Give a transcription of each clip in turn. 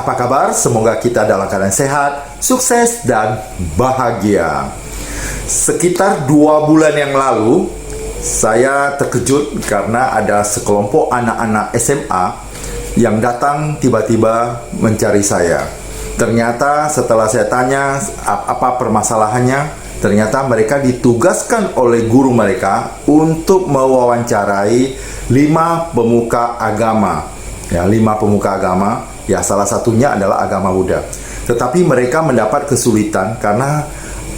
Apa kabar? Semoga kita dalam keadaan sehat, sukses, dan bahagia. Sekitar 2 bulan yang lalu, saya terkejut karena ada sekelompok anak-anak SMA yang datang tiba-tiba mencari saya. Ternyata setelah saya tanya apa permasalahannya, ternyata mereka ditugaskan oleh guru mereka untuk mewawancarai 5 pemuka agama. Ya, 5 pemuka agama. Ya, salah satunya adalah agama Buddha. Tetapi mereka mendapat kesulitan karena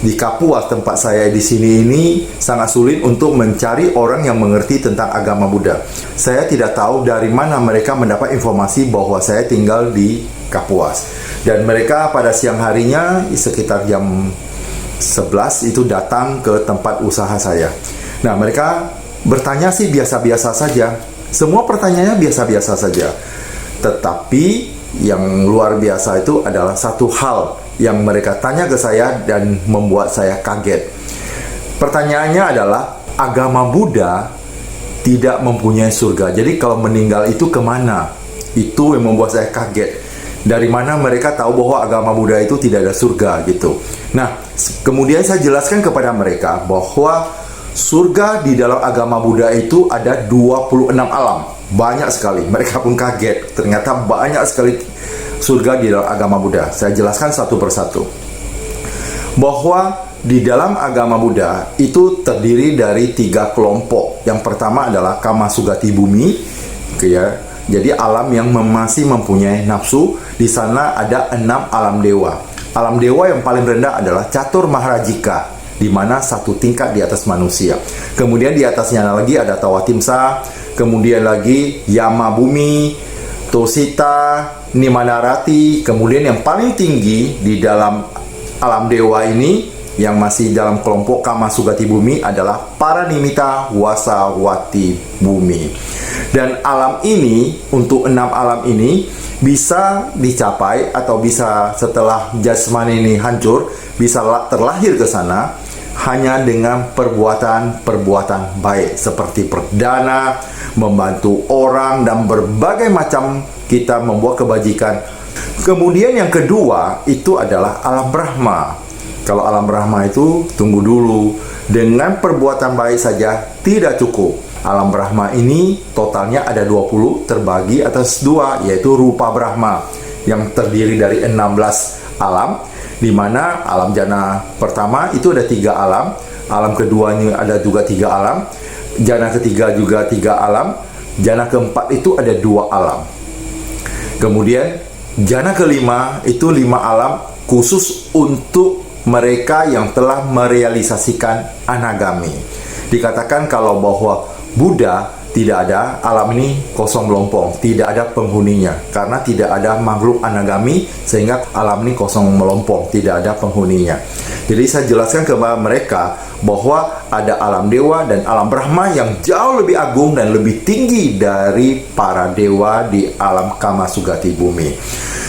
di Kapuas tempat saya di sini ini sangat sulit untuk mencari orang yang mengerti tentang agama Buddha. Saya tidak tahu dari mana mereka mendapat informasi bahwa saya tinggal di Kapuas. Dan mereka pada siang harinya sekitar jam 11 itu datang ke tempat usaha saya. Nah, mereka bertanya sih biasa-biasa saja. Semua pertanyaannya biasa-biasa saja. Tetapi yang luar biasa itu adalah satu hal yang mereka tanya ke saya dan membuat saya kaget. Pertanyaannya adalah, agama Buddha tidak mempunyai surga. Jadi kalau meninggal itu kemana? Itu yang membuat saya kaget. Dari mana mereka tahu bahwa agama Buddha itu tidak ada surga gitu. Nah, kemudian saya jelaskan kepada mereka bahwa surga di dalam agama Buddha itu ada 26 alam. Banyak sekali. Mereka pun kaget. Ternyata banyak sekali surga di dalam agama Buddha. Saya jelaskan satu persatu. Bahwa di dalam agama Buddha itu terdiri dari 3 kelompok. Yang pertama adalah Kama Sugati Bumi. Ya. Jadi alam yang masih mempunyai nafsu. Di sana ada 6 alam dewa. Alam dewa yang paling rendah adalah Catur Maharajika, di mana 1 tingkat di atas manusia. Kemudian di atasnya lagi ada Tawatimsa, kemudian lagi Yama Bumi, Tosita, Nimanarati, kemudian yang paling tinggi di dalam alam dewa ini yang masih dalam kelompok Kama Sugati Bumi adalah Paranimita Wasawati Bumi. Dan alam ini, untuk 6 alam ini bisa dicapai atau bisa setelah jasmani ini hancur, bisa terlahir ke sana hanya dengan perbuatan-perbuatan baik seperti perdana, membantu orang, dan berbagai macam kita membuat kebajikan. Kemudian yang kedua itu adalah alam Brahma. Kalau alam Brahma itu, tunggu dulu, dengan perbuatan baik saja tidak cukup. Alam Brahma ini totalnya ada 20 terbagi atas 2, yaitu Rupa Brahma yang terdiri dari 16 alam, di mana alam jana pertama itu ada 3 alam, alam keduanya ada juga 3 alam, jana ketiga juga 3 alam, jana keempat itu ada 2 alam. Kemudian jana kelima itu 5 alam khusus untuk mereka yang telah merealisasikan anagami. Dikatakan kalau bahwa Buddha tidak ada, alam ini kosong melompong, tidak ada penghuninya karena tidak ada makhluk anagami, sehingga alam ini kosong melompong, tidak ada penghuninya. Jadi saya jelaskan kepada mereka bahwa ada alam dewa dan alam Brahma yang jauh lebih agung dan lebih tinggi dari para dewa di alam Kama Sugati Bumi.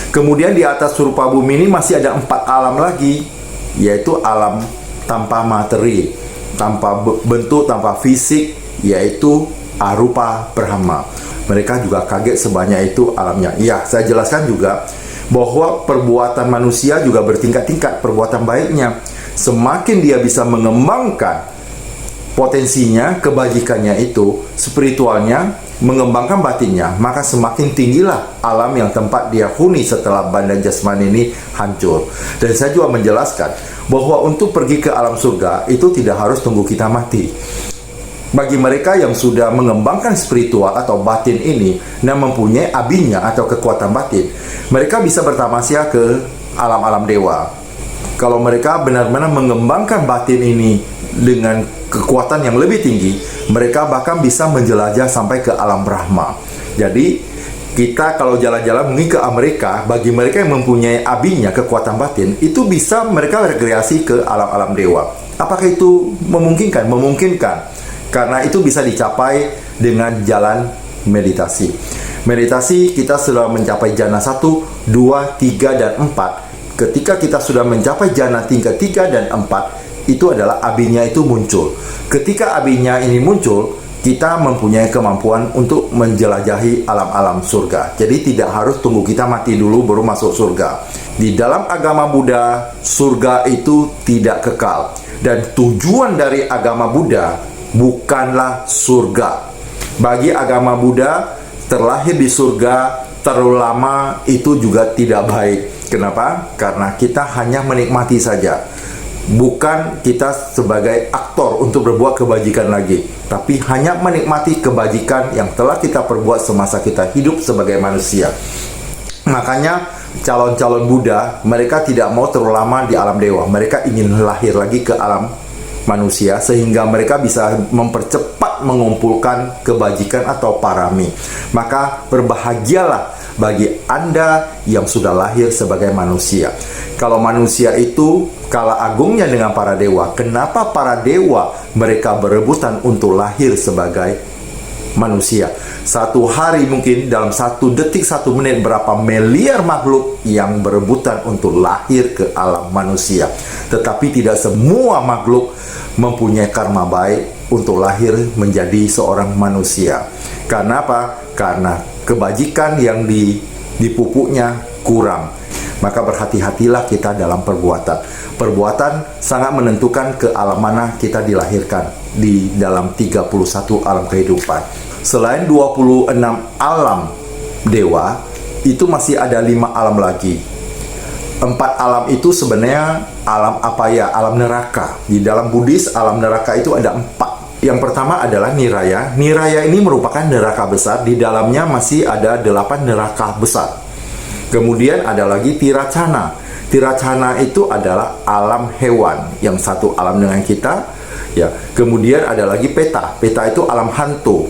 Kemudian di atas Rupa Bumi ini masih ada 4 alam lagi, yaitu alam tanpa materi, tanpa bentuk, tanpa fisik, yaitu Arupa Brahma. Mereka juga kaget sebanyak itu alamnya. Ya, saya jelaskan juga bahwa perbuatan manusia juga bertingkat-tingkat perbuatan baiknya. Semakin dia bisa mengembangkan potensinya, kebajikannya itu, spiritualnya, mengembangkan batinnya, maka semakin tinggilah alam yang tempat dia huni setelah badan jasmani ini hancur. Dan saya juga menjelaskan bahwa untuk pergi ke alam surga itu tidak harus tunggu kita mati. Bagi mereka yang sudah mengembangkan spiritual atau batin ini dan mempunyai abinya atau kekuatan batin, mereka bisa bertamasya ke alam-alam dewa. Kalau mereka benar-benar mengembangkan batin ini dengan kekuatan yang lebih tinggi, mereka bahkan bisa menjelajah sampai ke alam Brahma. Jadi kita kalau jalan-jalan mungkin ke Amerika, bagi mereka yang mempunyai abinya, kekuatan batin, itu bisa mereka rekreasi ke alam-alam dewa. Apakah itu memungkinkan? Memungkinkan. Karena itu bisa dicapai dengan jalan meditasi. Meditasi kita sudah mencapai jana 1, 2, 3, dan 4. Ketika kita sudah mencapai jana tingkat 3 dan 4, itu adalah abinya itu muncul. Ketika abinya ini muncul, kita mempunyai kemampuan untuk menjelajahi alam-alam surga. Jadi tidak harus tunggu kita mati dulu baru masuk surga. Di dalam agama Buddha, surga itu tidak kekal. Dan tujuan dari agama Buddha bukanlah surga. Bagi agama Buddha, terlahir di surga terlalu lama itu juga tidak baik. Kenapa? Karena kita hanya menikmati saja. Bukan kita sebagai aktor untuk berbuat kebajikan lagi, tapi hanya menikmati kebajikan yang telah kita perbuat semasa kita hidup sebagai manusia. Makanya calon-calon Buddha, mereka tidak mau terlalu lama di alam dewa. Mereka ingin lahir lagi ke alam manusia, sehingga mereka bisa mempercepat mengumpulkan kebajikan atau parami. Maka berbahagialah bagi Anda yang sudah lahir sebagai manusia. Kalau manusia itu kalah agungnya dengan para dewa, kenapa para dewa mereka berebutan untuk lahir sebagai manusia? Satu hari mungkin dalam 1 detik 1 menit berapa miliar makhluk yang berebutan untuk lahir ke alam manusia. Tetapi tidak semua makhluk mempunyai karma baik untuk lahir menjadi seorang manusia. Karena apa? Karena kebajikan yang dipupuknya kurang. Maka berhati-hatilah kita dalam perbuatan. Perbuatan sangat menentukan ke alam mana kita dilahirkan di dalam 31 alam kehidupan. Selain 26 alam dewa, itu masih ada 5 alam lagi. 4 alam itu sebenarnya alam apa ya? Alam neraka. Di dalam Buddhis, alam neraka itu ada 4. Yang pertama adalah Niraya. Niraya ini merupakan neraka besar. Di dalamnya masih ada 8 neraka besar. Kemudian ada lagi Tiracana. Tiracana itu adalah alam hewan yang satu alam dengan kita. Ya. Kemudian ada lagi Peta. Peta itu alam hantu.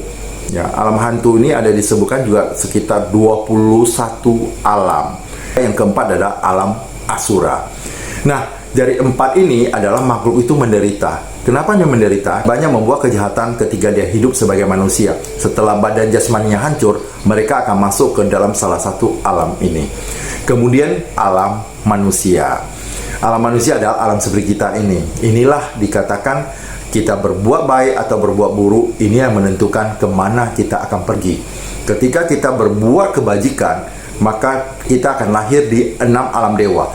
Ya, alam hantu ini ada disebutkan juga sekitar 21 alam. Yang keempat adalah alam Asura. Nah, dari 4 ini adalah makhluk itu menderita. Kenapa dia menderita? Banyak membuat kejahatan ketika dia hidup sebagai manusia. Setelah badan jasmaninya hancur, mereka akan masuk ke dalam salah satu alam ini. Kemudian alam manusia. Alam manusia adalah alam seperti kita ini. Inilah dikatakan kita berbuat baik atau berbuat buruk, ini yang menentukan kemana kita akan pergi. Ketika kita berbuat kebajikan, maka kita akan lahir di 6 alam dewa.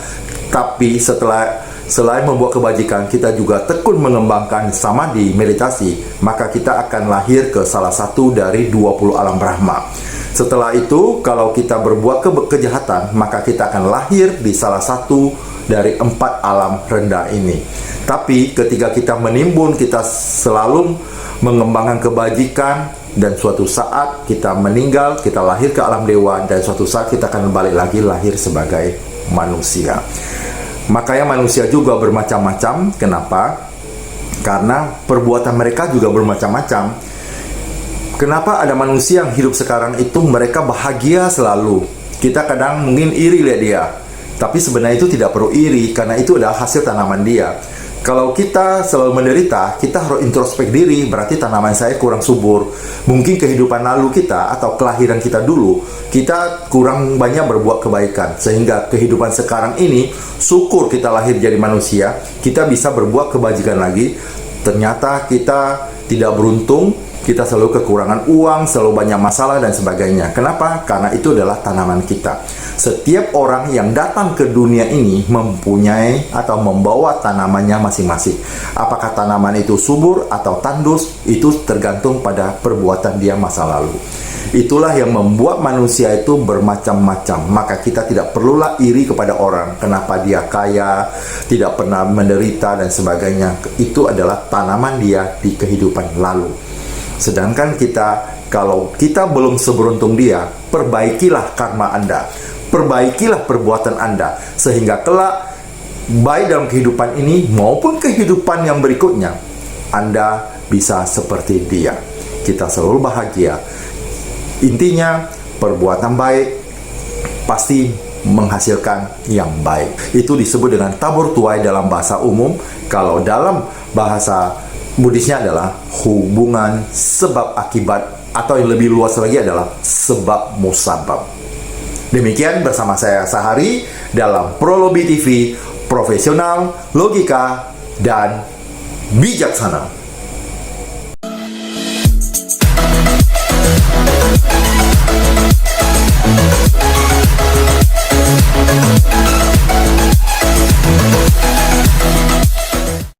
Tapi selain membuat kebajikan, kita juga tekun mengembangkan samadhi, meditasi, maka kita akan lahir ke salah satu dari 20 alam Brahma. Setelah itu, kalau kita berbuat kejahatan, maka kita akan lahir di salah satu dari 4 alam rendah ini. Tapi ketika kita menimbun, kita selalu mengembangkan kebajikan, dan suatu saat kita meninggal, kita lahir ke alam dewa, dan suatu saat kita akan balik lagi lahir sebagai manusia. Makanya manusia juga bermacam-macam. Kenapa? Karena perbuatan mereka juga bermacam-macam. Kenapa ada manusia yang hidup sekarang itu mereka bahagia selalu? Kita kadang mungkin iri lihat dia, tapi sebenarnya itu tidak perlu iri, karena itu adalah hasil tanaman dia. Kalau kita selalu menderita, kita harus introspek diri, berarti tanaman saya kurang subur. Mungkin kehidupan lalu kita atau kelahiran kita dulu, kita kurang banyak berbuat kebaikan. Sehingga kehidupan sekarang ini, syukur kita lahir jadi manusia, kita bisa berbuat kebajikan lagi. Ternyata kita tidak beruntung, kita selalu kekurangan uang, selalu banyak masalah dan sebagainya. Kenapa? Karena itu adalah tanaman kita. Setiap orang yang datang ke dunia ini mempunyai atau membawa tanamannya masing-masing. Apakah tanaman itu subur atau tandus, itu tergantung pada perbuatan dia masa lalu. Itulah yang membuat manusia itu bermacam-macam. Maka kita tidak perlulah iri kepada orang, kenapa dia kaya, tidak pernah menderita dan sebagainya. Itu adalah tanaman dia di kehidupan lalu. Sedangkan kita, kalau kita belum seberuntung dia, perbaikilah karma Anda, perbaikilah perbuatan Anda, sehingga kelak baik dalam kehidupan ini maupun kehidupan yang berikutnya Anda bisa seperti dia. Kita selalu bahagia. Intinya, perbuatan baik pasti menghasilkan yang baik. Itu disebut dengan tabur tuai dalam bahasa umum. Kalau dalam bahasa Buddhisnya adalah hubungan sebab akibat, atau yang lebih luas lagi adalah sebab musabab. Demikian bersama saya Sahari dalam Prolobi TV, profesional, logika, dan bijaksana.